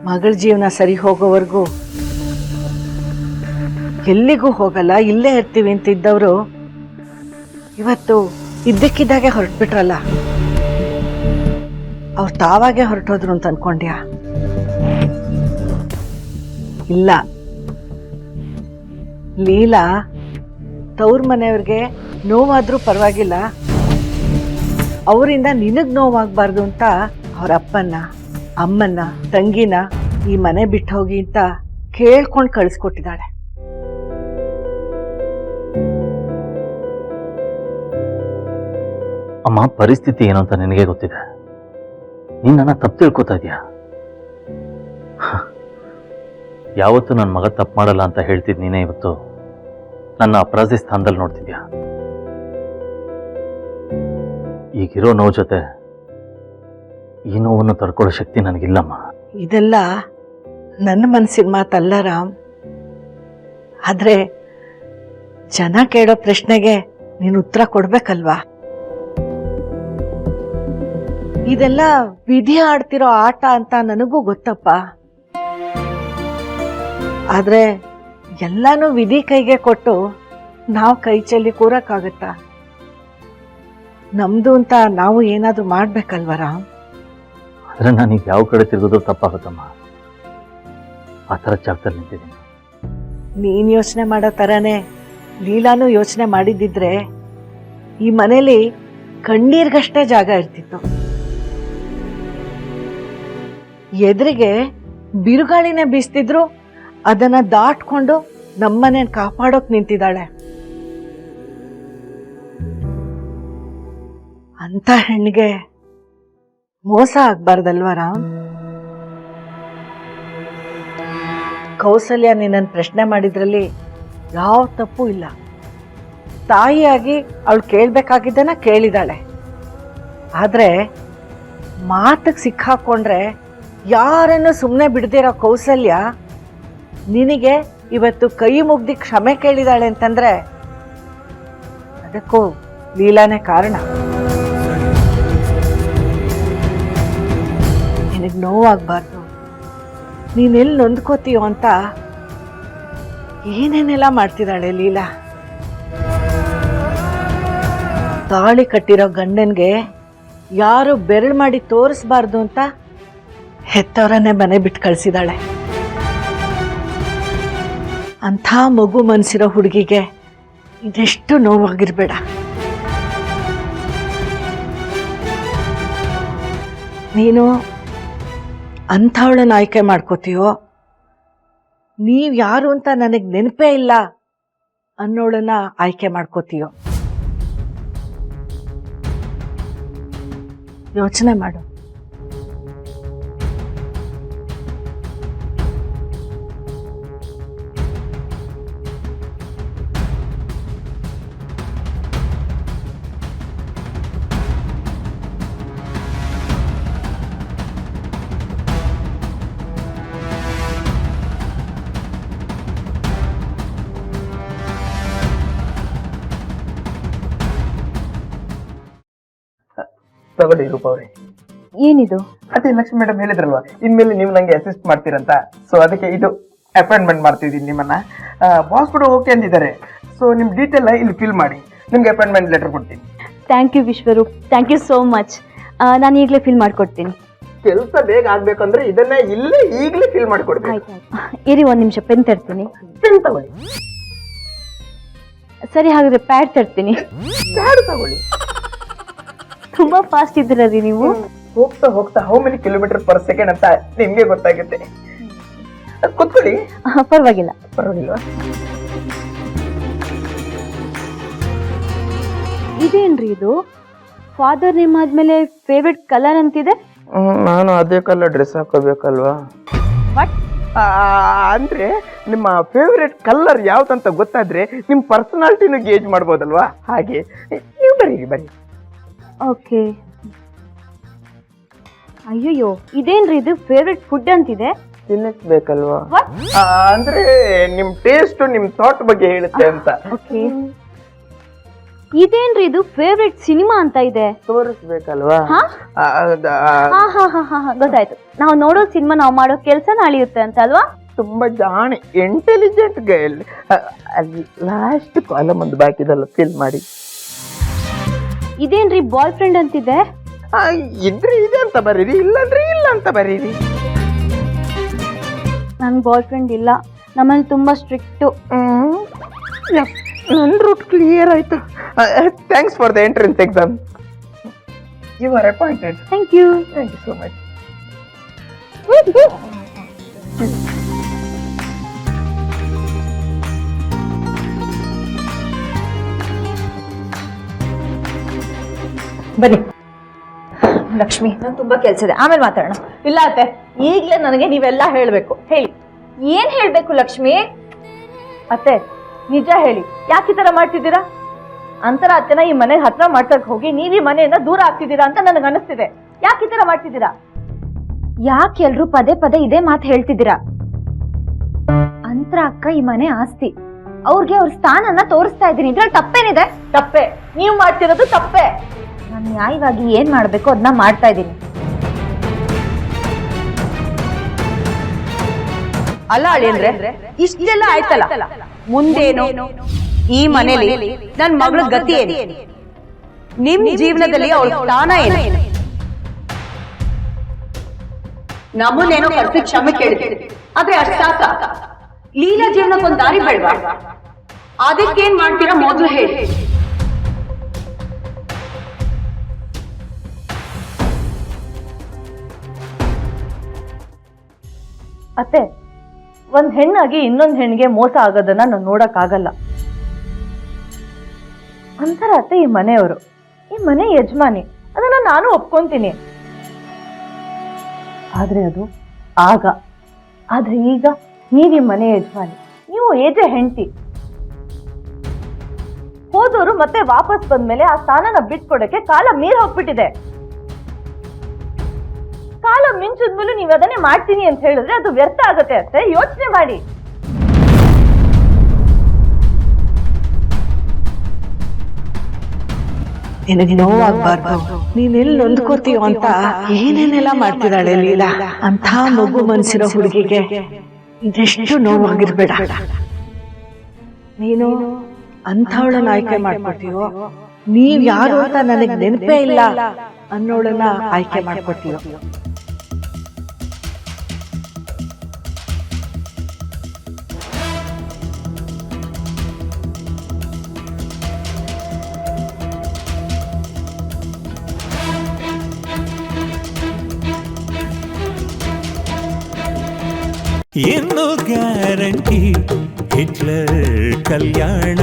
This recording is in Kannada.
ಮಗಳ ಜೀವನ ಸರಿ ಹೋಗೋವರೆಗೂ ಎಲ್ಲಿಗೂ ಹೋಗಲ್ಲ, ಇಲ್ಲೇ ಇರ್ತೀವಿ ಅಂತಿದ್ದವರು ಇವತ್ತು ಇದ್ದಕ್ಕಿದ್ದಾಗೆ ಹೊರಟ್ಬಿಟ್ರಲ್ಲ. ಅವ್ರು ತಾವಾಗೆ ಹೊರಟೋದ್ರು ಅಂತ ಅನ್ಕೊಂಡ್ಯಾ? ಇಲ್ಲ, ಲೀಲಾ ತವ್ರ ಮನೆಯವ್ರಿಗೆ ನೋವಾದ್ರೂ ಪರವಾಗಿಲ್ಲ, ಅವರಿಂದ ನಿನಗ್ ನೋವಾಗಬಾರ್ದು ಅಂತ ಅವ್ರ ಅಪ್ಪನ್ನ, ಅಮ್ಮನ್ನ, ತಂಗಿನ ಈ ಮನೆ ಬಿಟ್ಟು ಹೋಗಿ ಅಂತ ಕೇಳ್ಕೊಂಡು ಕಳಿಸ್ಕೊಟ್ಟಿದ್ದಾಳೆ. ಅಮ್ಮ, ಪರಿಸ್ಥಿತಿ ಏನು ಅಂತ ನಿನಗೆ ಗೊತ್ತಿದೆ. ನೀನು ನನ್ನ ತಪ್ಪು ತಿಳ್ಕೊತಾ ಇದೀಯಾ? ಯಾವತ್ತು ನನ್ನ ಮಗ ತಪ್ಪು ಮಾಡಲ್ಲ ಅಂತ ಹೇಳ್ತಿದ್ ನೀನೇ ಇವತ್ತು ನನ್ನ ಅಪರಾಧಿ ಸ್ಥಾನದಲ್ಲಿ ನೋಡ್ತಿದ್ಯಾ. ಈಗಿರೋ ನೋವು ಜೊತೆ ಈ ನೋವನ್ನು ತಡ್ಕೊಳ್ಳೋ ಶಕ್ತಿ ನನಗಿಲ್ಲಮ್ಮ. ಇದೆಲ್ಲ ನನ್ನ ಮನಸ್ಸಿನ ಮಾತಲ್ಲ ರಾಮ್. ಆದ್ರೆ ಜನ ಕೇಳೋ ಪ್ರಶ್ನೆಗೆ ನೀನು ಉತ್ತರ ಕೊಡ್ಬೇಕಲ್ವಾ? ಇದೆಲ್ಲ ವಿಧಿ ಆಡ್ತಿರೋ ಆಟ ಅಂತ ನನಗೂ ಗೊತ್ತಪ್ಪ. ಆದ್ರೆ ಎಲ್ಲಾನು ವಿಧಿ ಕೈಗೆ ಕೊಟ್ಟು ನಾವು ಕೈ ಚೆಲ್ಲಿ ಕೂರಕ್ಕಾಗತ್ತಾ? ನಮ್ದು ಅಂತ ನಾವು ಏನಾದ್ರೂ ಮಾಡ್ಬೇಕಲ್ವ ರಾಮ್? ಆದ್ರೆ ನಾನೀಗ ಯಾವ ಕಡೆ ತಿರುಗಿದ್ರು ತಪ್ಪಾಗುತ್ತಮ್ಮ. ಆ ಥರ ಜಾಗದಲ್ಲಿ ನಿಂತಿದ್ದೀನಿ. ನೀನ್ ಯೋಚನೆ ಮಾಡೋ ತರನೇ ಲೀಲಾನು ಯೋಚನೆ ಮಾಡಿದ್ದಿದ್ರೆ ಈ ಮನೇಲಿ ಕಣ್ಣೀರ್ಗಷ್ಟೇ ಜಾಗ ಇರ್ತಿತ್ತು. ಎದುರಿಗೆ ಬಿರುಗಾಳಿನೇ ಬೀಸ್ತಿದ್ರು ಅದನ್ನ ದಾಟ್ಕೊಂಡು ನಮ್ಮನೆ ಕಾಪಾಡೋಕ್ ನಿಂತಿದ್ದಾಳೆ. ಅಂತ ಹೆಣ್ಣಿಗೆ ಮೋಸ ಆಗ್ಬಾರ್ದಲ್ವಾ ರಾಮ್? ಕೌಸಲ್ಯ ನಿನ್ನನ್ನು ಪ್ರಶ್ನೆ ಮಾಡಿದ್ರಲ್ಲಿ ಯಾವ ತಪ್ಪು ಇಲ್ಲ. ತಾಯಿಯಾಗಿ ಅವಳು ಕೇಳ್ಬೇಕಾಗಿದ್ದನ್ನ ಕೇಳಿದಾಳೆ. ಆದ್ರೆ ಮಾತಿಗೆ ಸಿಕ್ಕಾಕೊಂಡ್ರೆ ಯಾರನ್ನು ಸುಮ್ಮನೆ ಬಿಡ್ದಿರೋ ಕೌಸಲ್ಯ ನಿನಗೆ ಇವತ್ತು ಕೈ ಮುಗ್ದಿ ಕ್ಷಮೆ ಕೇಳಿದಾಳೆ ಅಂತಂದ್ರೆ ಅದಕ್ಕೂ ಲೀಲಾನೇ ಕಾರಣ. ನಿನಗೆ ನೋವಾಗಬಾರ್ದು, ನೀನೆಲ್ಲಿ ನೊಂದ್ಕೋತೀಯೋ ಅಂತ ಏನೇನೆಲ್ಲ ಮಾಡ್ತಿದ್ದಾಳೆ ಲೀಲಾ. ತಾಳಿ ಕಟ್ಟಿರೋ ಗಂಡನ್ಗೆ ಯಾರು ಬೆರಳು ಮಾಡಿ ತೋರಿಸ್ಬಾರ್ದು ಅಂತ ಹೆತ್ತವರನ್ನೇ ಮನೆ ಬಿಟ್ಟು ಕಳಿಸಿದಾಳೆ. ಅಂಥ ಮಗು ಮನಸ್ಸಿರೋ ಹುಡುಗಿಗೆ ಇದೆಷ್ಟು ನೋವಾಗಿರ್ಬೇಡ. ನೀನು ಅಂಥವಳನ್ನ ಆಯ್ಕೆ ಮಾಡ್ಕೋತೀಯೋ, ನೀವ್ ಯಾರು ಅಂತ ನನಗೆ ನೆನಪೇ ಇಲ್ಲ ಅನ್ನೋಳನ್ನ ಆಯ್ಕೆ ಮಾಡ್ಕೋತೀಯೋ? ಯೋಚನೆ ಮಾಡು. ತಗೊಳ್ಳಿ ರೂಪ ಅವ್ರೆ. ಏನಿದು? ಅದೇ ಲಕ್ಷ್ಮಿ ಮೇಡಮ್ ಹೇಳಿದ್ರಲ್ವಾ, ಇನ್ಮೇಲೆ ನೀವು ನಂಗೆ ಅಸಿಸ್ಟ್ ಮಾಡ್ತೀರಂತ. ಸೊ ಅದಕ್ಕೆ ಇದು ಅಪಾಯಿಂಟ್ಮೆಂಟ್ ಮಾಡ್ತಿದ್ದೀನಿ ನಿಮ್ಮನ್ನ. ಬಾಸ್ ಕೂಡ ಓಕೆ ಅಂದಿದ್ದಾರೆ. ಸೊ ನಿಮ್ ಡೀಟೇಲ್ ಇಲ್ಲಿ ಫಿಲ್ ಮಾಡಿ, ನಿಮ್ಗೆ ಅಪಾಯಿಂಟ್ಮೆಂಟ್ ಲೆಟರ್ ಕೊಡ್ತೀನಿ. Thank you Vishwaroop, thank you so much. ನಾನು ಈಗಲೇ ಫಿಲ್ ಮಾಡಿಕೊಡ್ತೀನಿ. ಕೆಲಸ ಬೇಗ ಆಗ್ಬೇಕಂದ್ರೆ ಇದನ್ನ ಇಲ್ಲೇ ಈಗಲೇ ಫಿಲ್ ಮಾಡಿಕೊಡ್ತೀನಿ. ಆಯ್ತು, ಇರಿ ಒಂದು ನಿಮಿಷ ಪೆನ್ ತರ್ತೀನಿ. ಪೆನ್ ತಗೊಳ್ಳಿ. ಸರಿ, ಹಾಗಾದ್ರೆ ಪ್ಯಾಡ್ ತರ್ತೀನಿ. ಪ್ಯಾಡ್ ತಗೊಳ್ಳಿ. ತುಂಬಾ ಫಾಸ್ಟ್ ಇದ್ದೀರಿ ನೀವು. ಹೋಗ್ತಾ ಹೋಗ್ತಾ how many kilometre per second ಅಂತ ನಿಮ್ಗೆ ಗೊತ್ತಾಗುತ್ತೆ. ಕೂತ್ಕೊಳ್ಳಿ. ಪರವಾಗಿಲ್ಲ. ಪರವಾಗಿಲ್ವಾ? ಇದೇನ್ರಿ ಇದು? ಫಾದರ್ ನೇಮ್ ಆದ್ಮೇಲೆ ಫೇವ್ರೆಟ್ ಕಲರ್ ಅಂತಿದೆ. ನಾನು ಅದೇ ಕಲರ್ ಡ್ರೆಸ್ ಹಾಕೋಬೇಕಲ್ವಾ? ವಾಟ್? ಅಂದ್ರೆ ನಿಮ್ಮ ಫೇವ್ರೆಟ್ ಕಲರ್ ಯಾವ್ದಂತ ಗೊತ್ತಾದ್ರೆ ನಿಮ್ ಪರ್ಸನಾಲಿಟಿನೂ ಗೇಜ್ ಮಾಡ್ಬೋದಲ್ವಾ? ಹಾಗೆ ನೀವು ಬರೀ. ಓಕೆ. ಅಯ್ಯಯ್ಯೋ, ಇದೇನ್ರಿ ಇದು? ಫೇವ್ರೆಟ್ ಫುಡ್ ಅಂತಿದೆ. ತಿನ್ನಕ್ಬೇಕಲ್ವಾ? ಅಂದ್ರೆ ನಿಮ್ ಟೇಸ್ಟ್ ನಿಮ್ ಥಾಟ್ ಬಗ್ಗೆ ಹೇಳುತ್ತೆ ಅಂತ. ಓಕೆ. ಇದೇನ್ರಿ ಇದು ಫೇವ್ರೆಟ್ ಸಿನಿಮಾ ಅಂತ ಇದೆ. ತೋರಿಸ್ಬೇಕಲ್ವಾ? ಹಾ ಹಾ ಹಾ ಹಾ ಹಾ ಗೊತ್ತಾಯ್ತು. ನಾವು ನೋಡೋ ಸಿನಿಮಾ ನಾವು ಮಾಡೋ ಕೆಲಸ ನಾಳಿಯುತ್ತೆ ಅಂತ ಅಲ್ವಾ? ತುಂಬಾ ಜಾಣೆ, ಇಂಟೆಲಿಜೆಂಟ್ ಗರ್ಲ್. ಅಲ್ಲಿ ಲಾಸ್ಟ್ ಕಾಲಮ್ ಒಂದು ಬಾಕಿದಲ್ಲ, ಫಿಲ್ ಮಾಡಿ. ಇದೇನ್ರಿ ಬಾಯ್ ಫ್ರೆಂಡ್ ಅಂತಿದೆ. ಇದ್ರೆ ಇದೆ ಅಂತ ಬರೀರಿ, ಇಲ್ಲಂದ್ರೆ ಇಲ್ಲ ಅಂತ ಬರೀರಿ. ನನ್ ಬಾಯ್ ಫ್ರೆಂಡ್ ಇಲ್ಲ, ನಮ್ಮಲ್ಲಿ ತುಂಬಾ ಸ್ಟ್ರಿಕ್ಟು. ನನ್ನ ರೂಟ್ ಕ್ಲಿಯರ್ ಆಯ್ತು. Thanks for the entrance exam. You are appointed. Thank you so much. ಬನ್ನಿ ಲಕ್ಷ್ಮಿ, ನಂಗೆ ತುಂಬಾ ಕೆಲಸ ಇದೆ, ಆಮೇಲೆ ಮಾತಾಡೋಣ. ಇಲ್ಲ ಅತ್ತೆ, ಈಗಲೇ ನನಗೆ ನೀವೆಲ್ಲ ಹೇಳಬೇಕು. ಹೇಳಿ. ಏನ್ ಹೇಳ್ಬೇಕು ಲಕ್ಷ್ಮಿ? ಅತ್ತೆ ನಿಜ ಹೇಳಿ, ಯಾಕೆ ಈ ತರ ಮಾಡ್ತಿದ್ದೀರಾ? ಅಂತರ ಅತ್ತೆನ ಈ ಮನೆ ಹತ್ರ ಮಾಡ್ಸಕ್ ಹೋಗಿ ನೀವ್ ಈ ಮನೆಯಿಂದ ದೂರ ಆಗ್ತಿದ್ದೀರಾ ಅಂತ ನನಗೆ ಅನಿಸ್ತಿದೆ. ಯಾಕೆ ಈ ತರ ಮಾಡ್ತಿದ್ದೀರಾ? ಯಾಕೆ ಎಲ್ರು ಪದೇ ಪದೇ ಇದೇ ಮಾತು ಹೇಳ್ತಿದ್ದೀರಾ? ಅಂತರ ಅಕ್ಕ ಈ ಮನೆ ಆಸ್ತಿ, ಅವ್ರಿಗೆ ಅವ್ರ ಸ್ಥಾನನ ತೋರಿಸ್ತಾ ಇದ್ದೀನಿ. ಇದ್ರಲ್ಲಿ ತಪ್ಪೇನಿದೆ? ತಪ್ಪೆ, ನೀವು ಮಾಡ್ತಿರೋದು ತಪ್ಪೆ. ನಾನು ನ್ಯಾಯವಾಗಿ ಏನ್ ಮಾಡ್ಬೇಕು ಅದನ್ನ ಮಾಡ್ತಾ ಇದ್ದೀನಿ. ಅಲ್ಲ ಅಳಿಯಂದ್ರೆ, ಇಷ್ಟೆಲ್ಲ ಆಯ್ತಲ್ಲ, ಮುಂದೇನು? ಈ ಮನೇಲಿ ನನ್ ಮಗಳ ಗತಿ ಏನು? ನಿಮ್ ಜೀವನದಲ್ಲಿ ಅವಳ ಸ್ಥಾನ ಏನು? ನಮ್ಮನ್ನೇನೋ ಕರ್ಸಿ ಕ್ಷಮೆ ಕೇಳ್ತೀವಿ, ಆದ್ರೆ ಅಷ್ಟ ಸಾಕ? ಲೀಲಾ ಜೀವನಕ್ಕೊಂದು ದಾರಿ ಬೇಡವಾ? ಅದಕ್ಕೇನ್ ಮಾಡ್ತೀರಾ ಮೊದಲು ಹೇಳಿ. ಅತ್ತೆ, ಒಂದ್ ಹೆಣ್ಣಾಗಿ ಇನ್ನೊಂದ್ ಹೆಣ್ಣಿಗೆ ಮೋಸ ಆಗೋದನ್ನ ನಾನು ನೋಡಕ್ ಆಗಲ್ಲ. ಅಂತರ ಅತ್ತೆ ಈ ಮನೆಯವರು, ಈ ಮನೆ ಯಜಮಾನಿ, ಅದನ್ನ ನಾನು ಒಪ್ಕೊಂತೀನಿ. ಆದ್ರೆ ಅದು ಆಗ, ಆದ್ರೆ ಈಗ ನೀವ್ ಈ ಮನೆ ಯಜಮಾನಿ, ನೀವು ಏಜೆ ಹೆಂಡತಿ. ಹೋದವರು ಮತ್ತೆ ವಾಪಸ್ ಬಂದ್ಮೇಲೆ ಆ ಸ್ಥಾನನ ಬಿಟ್ಕೊಡಕ್ಕೆ ಕಾಲ ಮೀರ್ ಹೋಗ್ಬಿಟ್ಟಿದೆ. ಕಾಲ ಮಿಂಚಿದ್ಮೇಲೆ ನೀವು ಅದನ್ನೇ ಮಾಡ್ತೀನಿ ಅಂತ ಹೇಳಿದ್ರೆ ಅದು ವ್ಯರ್ಥ ಆಗತ್ತೆ ಅಷ್ಟೇ. ಯೋಚನೆ ಮಾಡಿ. ನಿನಗೆ ನೋವಾಗಬಾರ್ದು, ನೀನೆಲ್ಲಿ ನೊಂದ್ಕೋತೀಯೋ ಅಂತ ಏನೇನೆಲ್ಲ ಮಾಡ್ತಿದ್ದಾಳೆ ಲೀಲಾ. ಅಂತ ಮಗು ಮನ್ಸಿರೋ ಹುಡುಗಿಗೆ ಇದೆಷ್ಟು ನೋವಾಗಿರ್ಬೇಡ. ನೀನು ಅಂಥವಳನ್ನ ಆಯ್ಕೆ ಮಾಡ್ಕೊತೀಯೋ, ನೀವ್ ಯಾರು ಅಂತ ನನಗೆ ನೆನಪೇ ಇಲ್ಲ ಅನ್ನೋಳನ್ನ ಆಯ್ಕೆ ಮಾಡ್ಕೊತೀಯೋ. ಇನ್ನು ಗ್ಯಾರಂಟಿ ಹಿಟ್ಲರ್ ಕಲ್ಯಾಣ.